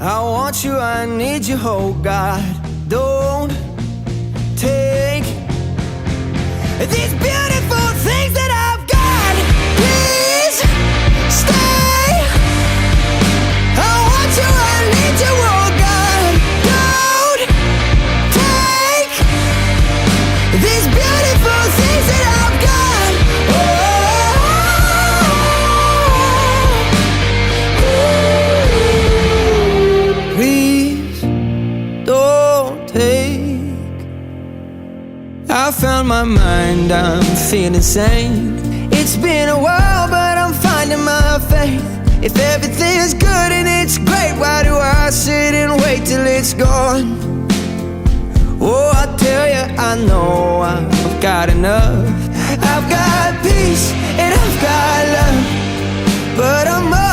I want you, I need you, oh God. Don't take these beautiful things that I've got. Please stay. I want you, I need you, oh God. Don't take these beautiful things that I've got. Please don't take. I found my mind, I'm feeling sane. It's been a while, but I'm finding my faith. If everything's good and it's great, why do I sit and wait till it's gone? Oh, I tell you, I know I've got enough. I've got peace and I've got love, but I'm up